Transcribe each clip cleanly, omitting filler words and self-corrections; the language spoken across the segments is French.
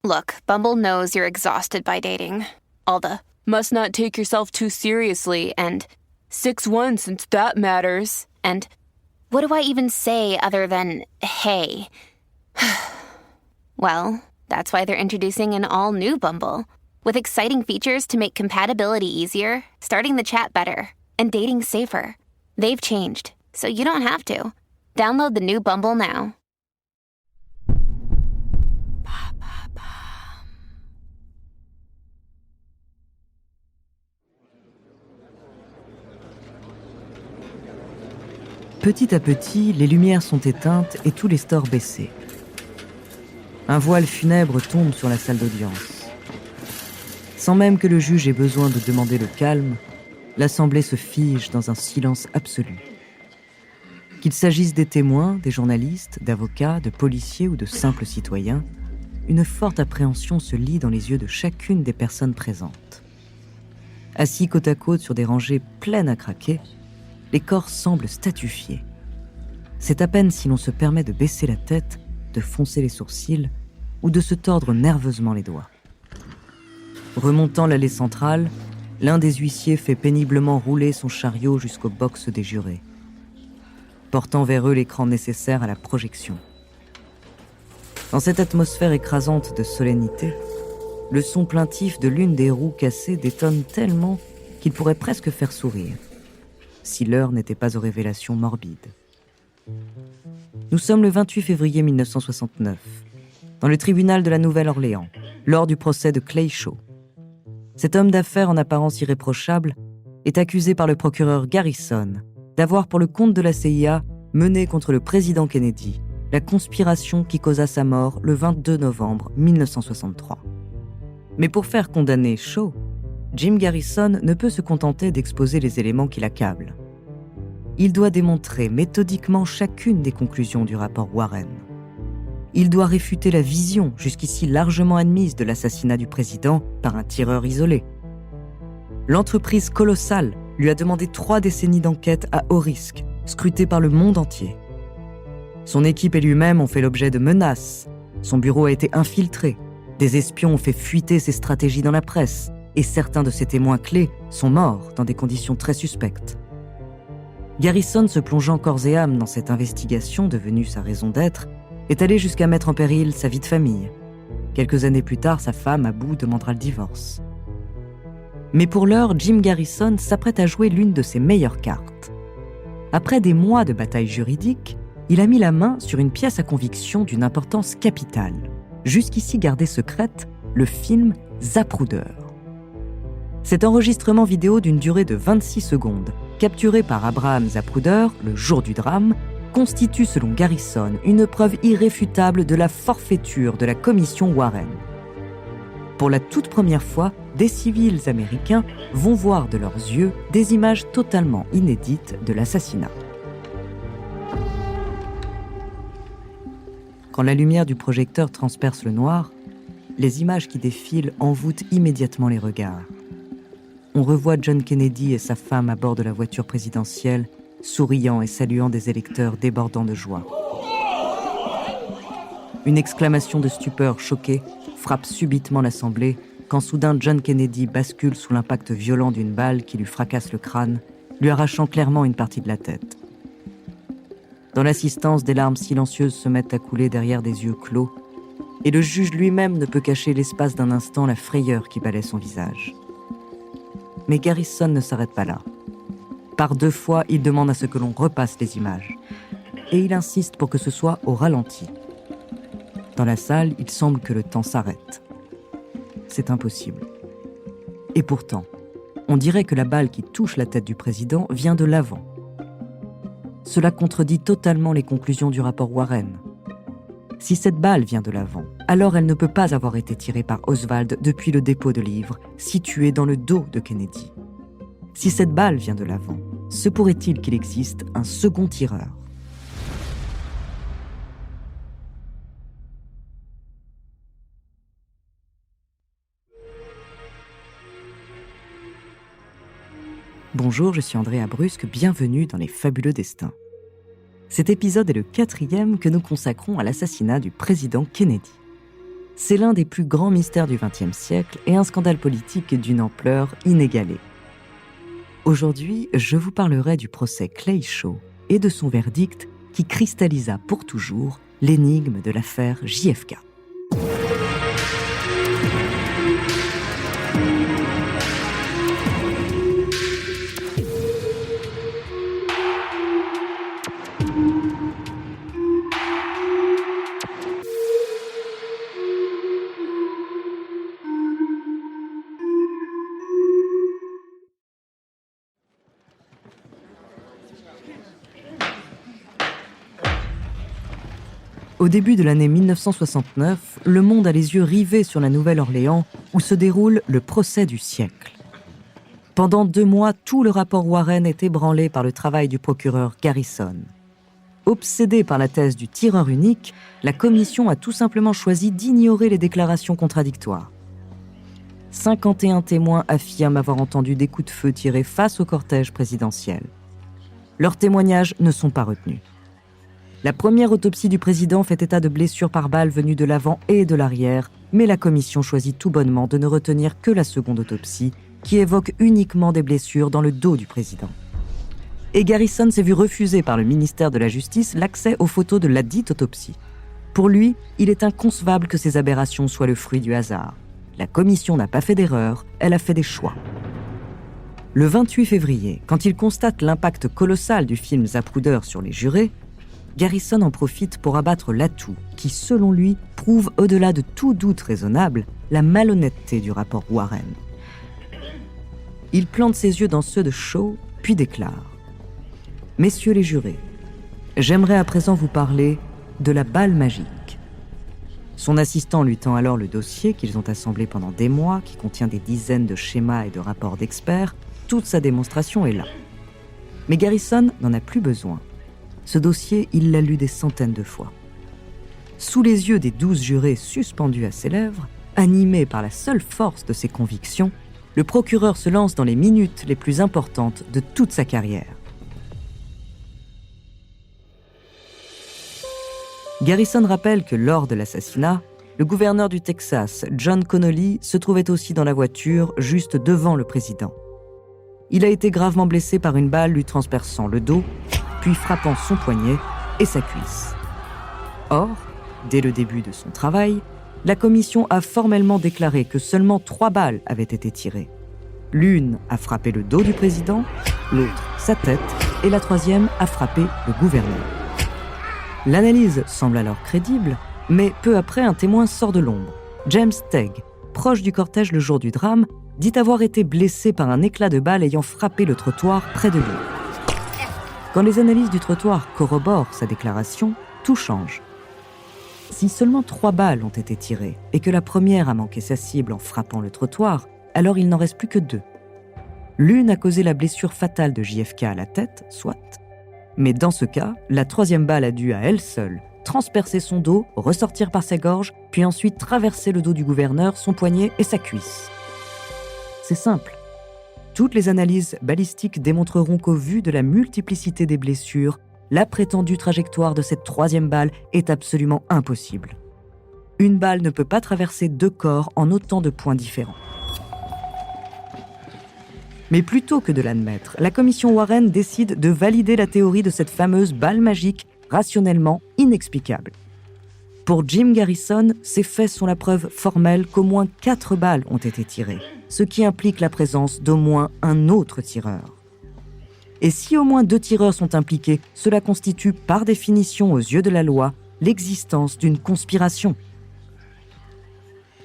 Look, Bumble knows you're exhausted by dating. All the must not take yourself too seriously and 6'1" since that matters. And what do I even say other than hey? Well, that's why they're introducing an all-new Bumble with exciting features to make compatibility easier, starting the chat better, and dating safer. They've changed, so you don't have to. Download the new Bumble now. Petit à petit, les lumières sont éteintes et tous les stores baissés. Un voile funèbre tombe sur la salle d'audience. Sans même que le juge ait besoin de demander le calme, l'assemblée se fige dans un silence absolu. Qu'il s'agisse des témoins, des journalistes, d'avocats, de policiers ou de simples citoyens, une forte appréhension se lit dans les yeux de chacune des personnes présentes. Assis côte à côte sur des rangées pleines à craquer, les corps semblent statufiés. C'est à peine si l'on se permet de baisser la tête, de froncer les sourcils ou de se tordre nerveusement les doigts. Remontant l'allée centrale, l'un des huissiers fait péniblement rouler son chariot jusqu'au box des jurés, portant vers eux l'écran nécessaire à la projection. Dans cette atmosphère écrasante de solennité, le son plaintif de l'une des roues cassées détonne tellement qu'il pourrait presque faire sourire, si l'heure n'était pas aux révélations morbides. Nous sommes le 28 février 1969, dans le tribunal de la Nouvelle-Orléans, lors du procès de Clay Shaw. Cet homme d'affaires en apparence irréprochable est accusé par le procureur Garrison d'avoir, pour le compte de la CIA, mené contre le président Kennedy la conspiration qui causa sa mort le 22 novembre 1963. Mais pour faire condamner Shaw, Jim Garrison ne peut se contenter d'exposer les éléments qui l'accablent. Il doit démontrer méthodiquement chacune des conclusions du rapport Warren. Il doit réfuter la vision jusqu'ici largement admise de l'assassinat du président par un tireur isolé. L'entreprise colossale lui a demandé 3 décennies d'enquête à haut risque, scrutée par le monde entier. Son équipe et lui-même ont fait l'objet de menaces. Son bureau a été infiltré. Des espions ont fait fuiter ses stratégies dans la presse. Et certains de ses témoins clés sont morts dans des conditions très suspectes. Garrison, se plongeant corps et âme dans cette investigation devenue sa raison d'être, est allé jusqu'à mettre en péril sa vie de famille. Quelques années plus tard, sa femme, Abou, demandera le divorce. Mais pour l'heure, Jim Garrison s'apprête à jouer l'une de ses meilleures cartes. Après des mois de bataille juridique, il a mis la main sur une pièce à conviction d'une importance capitale, jusqu'ici gardée secrète, le film Zapruder. Cet enregistrement vidéo d'une durée de 26 secondes, capturé par Abraham Zapruder le jour du drame, constitue selon Garrison une preuve irréfutable de la forfaiture de la commission Warren. Pour la toute première fois, des civils américains vont voir de leurs yeux des images totalement inédites de l'assassinat. Quand la lumière du projecteur transperce le noir, les images qui défilent envoûtent immédiatement les regards. On revoit John Kennedy et sa femme à bord de la voiture présidentielle, souriant et saluant des électeurs débordant de joie. Une exclamation de stupeur choquée frappe subitement l'Assemblée quand soudain John Kennedy bascule sous l'impact violent d'une balle qui lui fracasse le crâne, lui arrachant clairement une partie de la tête. Dans l'assistance, des larmes silencieuses se mettent à couler derrière des yeux clos, et le juge lui-même ne peut cacher l'espace d'un instant la frayeur qui balaie son visage. Mais Garrison ne s'arrête pas là. Par 2 fois, il demande à ce que l'on repasse les images. Et il insiste pour que ce soit au ralenti. Dans la salle, il semble que le temps s'arrête. C'est impossible. Et pourtant, on dirait que la balle qui touche la tête du président vient de l'avant. Cela contredit totalement les conclusions du rapport Warren. Si cette balle vient de l'avant, alors elle ne peut pas avoir été tirée par Oswald depuis le dépôt de livres, situé dans le dos de Kennedy. Si cette balle vient de l'avant, se pourrait-il qu'il existe un second tireur ? Bonjour, je suis Andrea Brusque, bienvenue dans Les Fabuleux Destins. Cet épisode est le 4e que nous consacrons à l'assassinat du président Kennedy. C'est l'un des plus grands mystères du XXe siècle et un scandale politique d'une ampleur inégalée. Aujourd'hui, je vous parlerai du procès Clay Shaw et de son verdict qui cristallisa pour toujours l'énigme de l'affaire JFK. Au début de l'année 1969, le monde a les yeux rivés sur la Nouvelle-Orléans où se déroule le procès du siècle. Pendant 2 mois, tout le rapport Warren est ébranlé par le travail du procureur Garrison. Obsédée par la thèse du tireur unique, la commission a tout simplement choisi d'ignorer les déclarations contradictoires. 51 témoins affirment avoir entendu des coups de feu tirés face au cortège présidentiel. Leurs témoignages ne sont pas retenus. La première autopsie du président fait état de blessures par balles venues de l'avant et de l'arrière, mais la commission choisit tout bonnement de ne retenir que la seconde autopsie, qui évoque uniquement des blessures dans le dos du président. Et Garrison s'est vu refuser par le ministère de la Justice l'accès aux photos de ladite autopsie. Pour lui, il est inconcevable que ces aberrations soient le fruit du hasard. La commission n'a pas fait d'erreur, elle a fait des choix. Le 28 février, quand il constate l'impact colossal du film Zapruder sur les jurés, Garrison en profite pour abattre l'atout qui, selon lui, prouve au-delà de tout doute raisonnable la malhonnêteté du rapport Warren. Il plante ses yeux dans ceux de Shaw, puis déclare « Messieurs les jurés, j'aimerais à présent vous parler de la balle magique. » Son assistant lui tend alors le dossier qu'ils ont assemblé pendant des mois, qui contient des dizaines de schémas et de rapports d'experts. Toute sa démonstration est là. Mais Garrison n'en a plus besoin. Ce dossier, il l'a lu des centaines de fois. Sous les yeux des 12 jurés suspendus à ses lèvres, animé par la seule force de ses convictions, le procureur se lance dans les minutes les plus importantes de toute sa carrière. Garrison rappelle que lors de l'assassinat, le gouverneur du Texas, John Connolly, se trouvait aussi dans la voiture, juste devant le président. Il a été gravement blessé par une balle lui transperçant le dos, puis frappant son poignet et sa cuisse. Or, dès le début de son travail, la commission a formellement déclaré que seulement 3 balles avaient été tirées. L'une a frappé le dos du président, l'autre sa tête, et la 3e a frappé le gouverneur. L'analyse semble alors crédible, mais peu après, un témoin sort de l'ombre. James Tegg, proche du cortège le jour du drame, dit avoir été blessé par un éclat de balle ayant frappé le trottoir près de lui. Quand les analyses du trottoir corroborent sa déclaration, tout change. Si seulement 3 balles ont été tirées et que la première a manqué sa cible en frappant le trottoir, alors il n'en reste plus que 2. L'une a causé la blessure fatale de JFK à la tête, soit. Mais dans ce cas, la 3e balle a dû à elle seule transpercer son dos, ressortir par sa gorge, puis ensuite traverser le dos du gouverneur, son poignet et sa cuisse. C'est simple. Toutes les analyses balistiques démontreront qu'au vu de la multiplicité des blessures, la prétendue trajectoire de cette 3e balle est absolument impossible. Une balle ne peut pas traverser 2 corps en autant de points différents. Mais plutôt que de l'admettre, la commission Warren décide de valider la théorie de cette fameuse balle magique rationnellement inexplicable. Pour Jim Garrison, ces faits sont la preuve formelle qu'au moins 4 balles ont été tirées, ce qui implique la présence d'au moins un autre tireur. Et si au moins 2 tireurs sont impliqués, cela constitue par définition aux yeux de la loi l'existence d'une conspiration.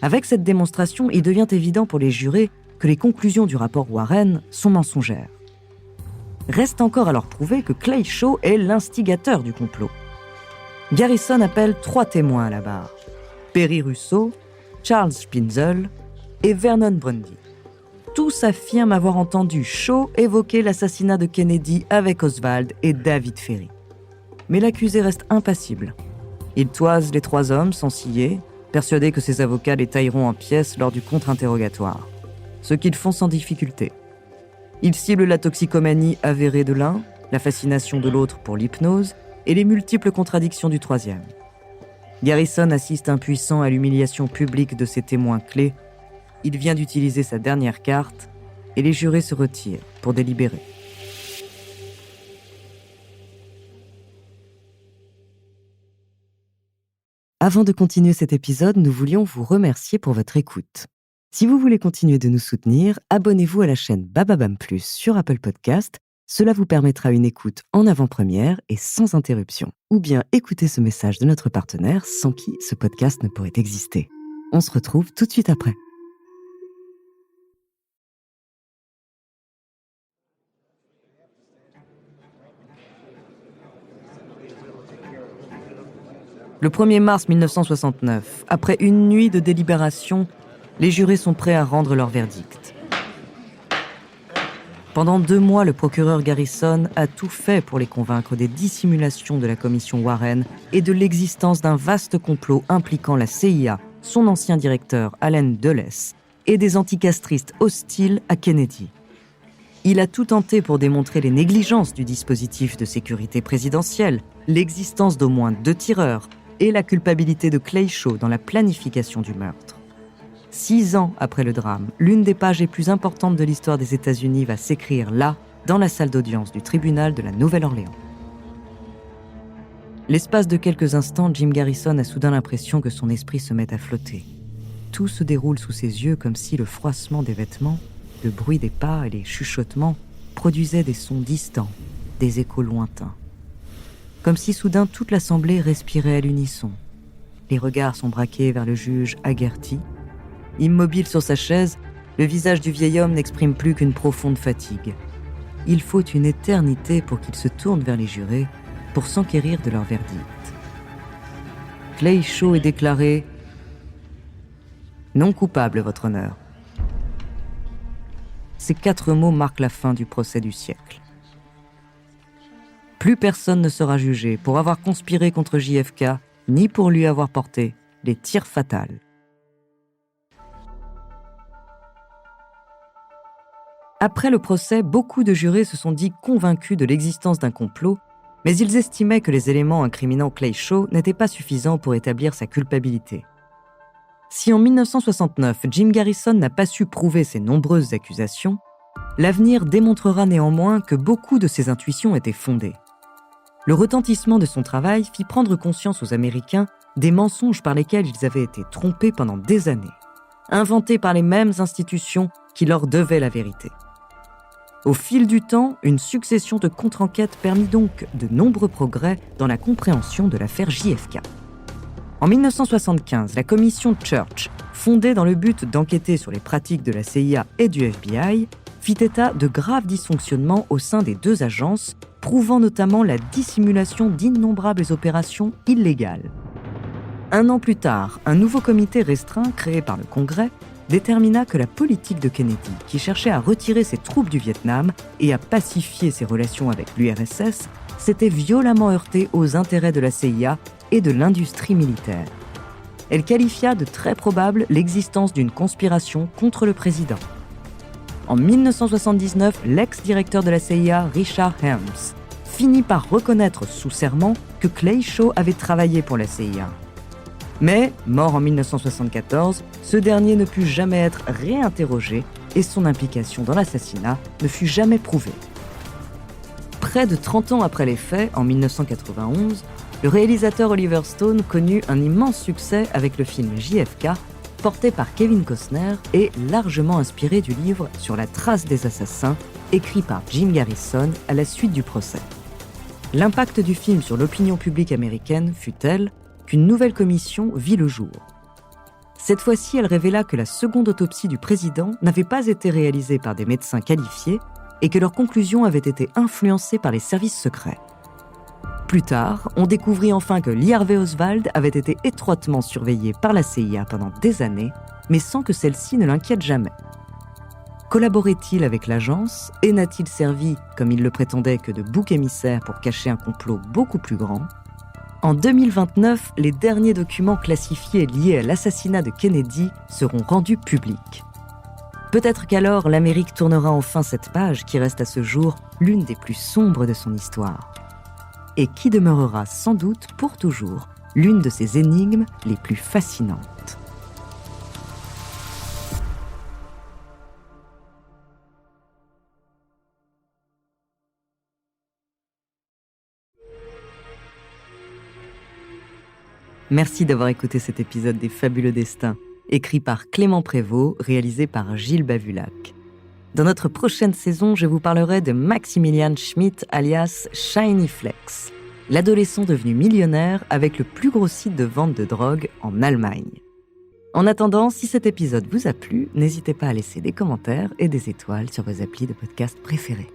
Avec cette démonstration, il devient évident pour les jurés que les conclusions du rapport Warren sont mensongères. Reste encore à leur prouver que Clay Shaw est l'instigateur du complot. Garrison appelle 3 témoins à la barre: Perry Russo, Charles Spinzel et Vernon Brundy. Tous affirment avoir entendu Shaw évoquer l'assassinat de Kennedy avec Oswald et David Ferry. Mais l'accusé reste impassible. Il toise les 3 hommes sans ciller, persuadé que ses avocats les tailleront en pièces lors du contre-interrogatoire. Ce qu'ils font sans difficulté. Ils ciblent la toxicomanie avérée de l'un, la fascination de l'autre pour l'hypnose et les multiples contradictions du 3e. Garrison assiste impuissant à l'humiliation publique de ses témoins clés. Il vient d'utiliser sa dernière carte et les jurés se retirent pour délibérer. Avant de continuer cet épisode, nous voulions vous remercier pour votre écoute. Si vous voulez continuer de nous soutenir, abonnez-vous à la chaîne Bababam Plus sur Apple Podcast. Cela vous permettra une écoute en avant-première et sans interruption. Ou bien écoutez ce message de notre partenaire sans qui ce podcast ne pourrait exister. On se retrouve tout de suite après. Le 1er mars 1969, après une nuit de délibération, les jurés sont prêts à rendre leur verdict. Pendant 2 mois, le procureur Garrison a tout fait pour les convaincre des dissimulations de la commission Warren et de l'existence d'un vaste complot impliquant la CIA, son ancien directeur Allen Dulles, et des anticastristes hostiles à Kennedy. Il a tout tenté pour démontrer les négligences du dispositif de sécurité présidentielle, l'existence d'au moins 2 tireurs et la culpabilité de Clay Shaw dans la planification du meurtre. 6 ans après le drame, l'une des pages les plus importantes de l'histoire des États-Unis va s'écrire là, dans la salle d'audience du tribunal de la Nouvelle-Orléans. L'espace de quelques instants, Jim Garrison a soudain l'impression que son esprit se met à flotter. Tout se déroule sous ses yeux comme si le froissement des vêtements, le bruit des pas et les chuchotements produisaient des sons distants, des échos lointains. Comme si soudain toute l'assemblée respirait à l'unisson. Les regards sont braqués vers le juge aguerti. Immobile sur sa chaise, le visage du vieil homme n'exprime plus qu'une profonde fatigue. Il faut une éternité pour qu'il se tourne vers les jurés pour s'enquérir de leur verdict. Clay Shaw est déclaré « non coupable, votre honneur ». Ces 4 mots marquent la fin du procès du siècle. Plus personne ne sera jugé pour avoir conspiré contre JFK, ni pour lui avoir porté les tirs fatals. Après le procès, beaucoup de jurés se sont dit convaincus de l'existence d'un complot, mais ils estimaient que les éléments incriminant Clay Shaw n'étaient pas suffisants pour établir sa culpabilité. Si en 1969, Jim Garrison n'a pas su prouver ses nombreuses accusations, l'avenir démontrera néanmoins que beaucoup de ses intuitions étaient fondées. Le retentissement de son travail fit prendre conscience aux Américains des mensonges par lesquels ils avaient été trompés pendant des années, inventés par les mêmes institutions qui leur devaient la vérité. Au fil du temps, une succession de contre-enquêtes permit donc de nombreux progrès dans la compréhension de l'affaire JFK. En 1975, la commission Church, fondée dans le but d'enquêter sur les pratiques de la CIA et du FBI, fit état de graves dysfonctionnements au sein des 2 agences, prouvant notamment la dissimulation d'innombrables opérations illégales. 1 an plus tard, un nouveau comité restreint créé par le Congrès détermina que la politique de Kennedy, qui cherchait à retirer ses troupes du Vietnam et à pacifier ses relations avec l'URSS, s'était violemment heurtée aux intérêts de la CIA et de l'industrie militaire. Elle qualifia de très probable l'existence d'une conspiration contre le président. En 1979, l'ex-directeur de la CIA, Richard Helms, finit par reconnaître sous serment que Clay Shaw avait travaillé pour la CIA. Mais, mort en 1974, ce dernier ne put jamais être réinterrogé et son implication dans l'assassinat ne fut jamais prouvée. Près de 30 ans après les faits, en 1991, le réalisateur Oliver Stone connut un immense succès avec le film JFK, porté par Kevin Costner et largement inspiré du livre Sur la trace des assassins, écrit par Jim Garrison à la suite du procès. L'impact du film sur l'opinion publique américaine fut tel qu'une nouvelle commission vit le jour. Cette fois-ci, elle révéla que la seconde autopsie du président n'avait pas été réalisée par des médecins qualifiés et que leurs conclusions avaient été influencées par les services secrets. Plus tard, on découvrit enfin que Lee Harvey Oswald avait été étroitement surveillé par la CIA pendant des années, mais sans que celle-ci ne l'inquiète jamais. Collaborait-il avec l'agence et n'a-t-il servi, comme il le prétendait, que de bouc émissaire pour cacher un complot beaucoup plus grand ? En 2029, les derniers documents classifiés liés à l'assassinat de Kennedy seront rendus publics. Peut-être qu'alors l'Amérique tournera enfin cette page qui reste à ce jour l'une des plus sombres de son histoire. Et qui demeurera sans doute pour toujours l'une de ses énigmes les plus fascinantes. Merci d'avoir écouté cet épisode des Fabuleux Destins, écrit par Clément Prévost, réalisé par Gilles Bavulac. Dans notre prochaine saison, je vous parlerai de Maximilian Schmidt alias Shiny Flex, l'adolescent devenu millionnaire avec le plus gros site de vente de drogue en Allemagne. En attendant, si cet épisode vous a plu, n'hésitez pas à laisser des commentaires et des étoiles sur vos applis de podcast préférés.